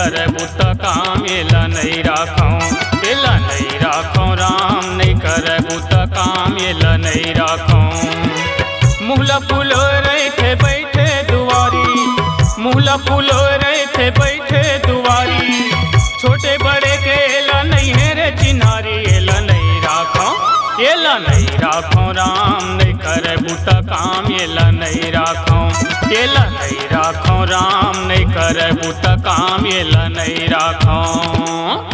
करबू त काम एला नहीं राखौं, एला नहीं राखौं राम नहीं करबू त काम एला नहीं राखौं। मुहला फूलो रहे बैठे दुआरी, मुहला फूलो रहे बैठे दुआरी, छोटे बड़े के एला नहीं है रे चिनारी, एला नहीं राखौं, एला नहीं राखौं राम नहीं करबू त काम एला नहीं राखौं, एला नहीं राखौं राम नहीं करबू त काम एला नहीं राखौं।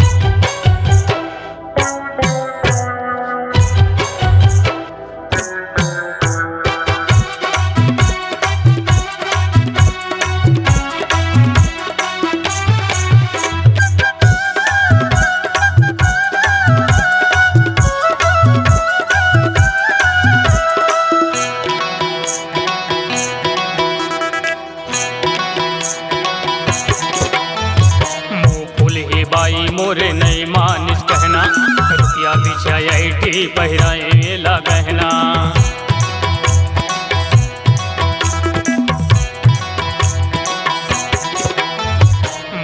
बाई मोरे नहीं मानिस कहना, रुपया बिछाई पहिराए एला गहना।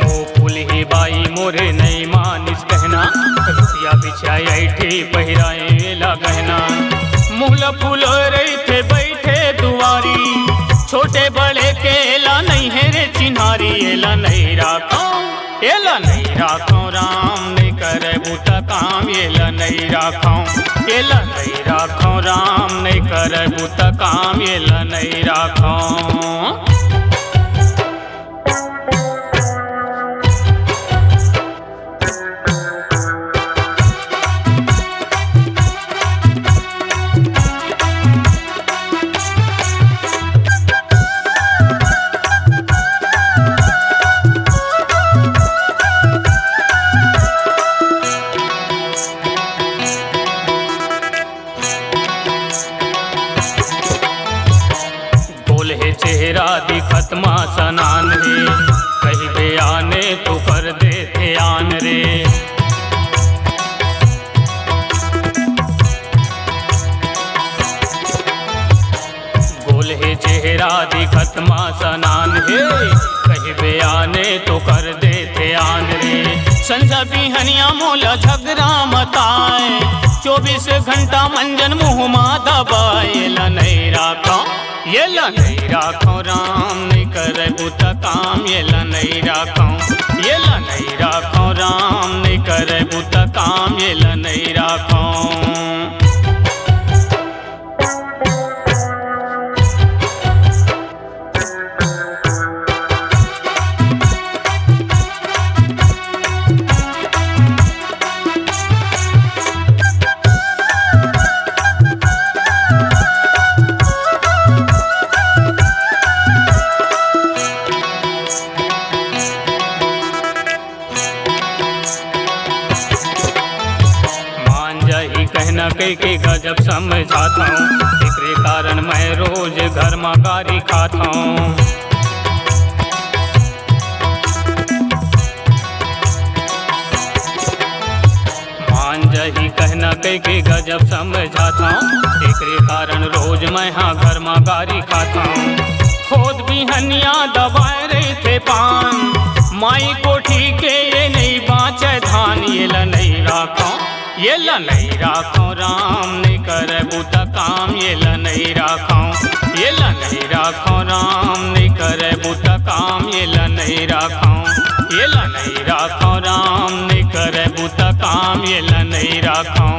मोपुल ही बाई मोरे नहीं मानिस कहना, रुपया बिछाई पहिराए एला गहना। मुहला फूलो रहे बैठे दुआरी, छोटे बड़े के एला नहीं है रे चिन्हारी, एला नहीं राखौं, एला नहीं राखौं राम नहीं करबू त काम एला नहीं राखौं, एला नहीं राखौं राम नहीं करबू त काम एला नहीं राखौं। चेहरा दिखत माँ सनान रे, कहीं बयाने तो कर दे ध्यान रे। बोल है चेहरा दिखत माँ सनान है, कहीं बयाने तो कर दे ध्यान रे। संजा बिहनिया मोला झगड़ा मताए, 24 घंटा मंजन मुँह मा दबाए, एला नहीं राखौं, एला नहीं राखौं राम नहीं करबू त काम एला नहीं राखौं, एला नहीं राखौं राम नहीं करबू त काम एला नहीं राखौं। कहना के गजब समझाता हूँ, एकरे कारण मैं रोज घर में गारी खाता हूँ। मान जाही कहना के गजब समझाता हूँ, एकरे कारण रोज मैं हाँ घर में गारी खाता हूँ। खोद बिहनिया दबाए रहे थे पान, माई कोठी के ये नहीं बाँचे धान, एला नहीं राखौं, एला नहीं राखौं राम नहीं करबू त काम एला नहीं राखौं, एला नहीं राखौं राम नहीं करबू त काम एला नहीं राखौं, एला नहीं राखौं राम नहीं करबू त काम एला नहीं राखौं,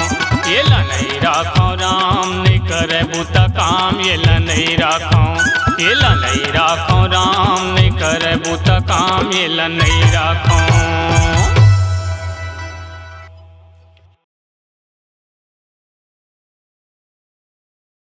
एला नहीं राखौं राम नहीं करबू त काम एला नहीं राखौं, एला नहीं राखौं राम नहीं करबू त काम एला नहीं राखौं।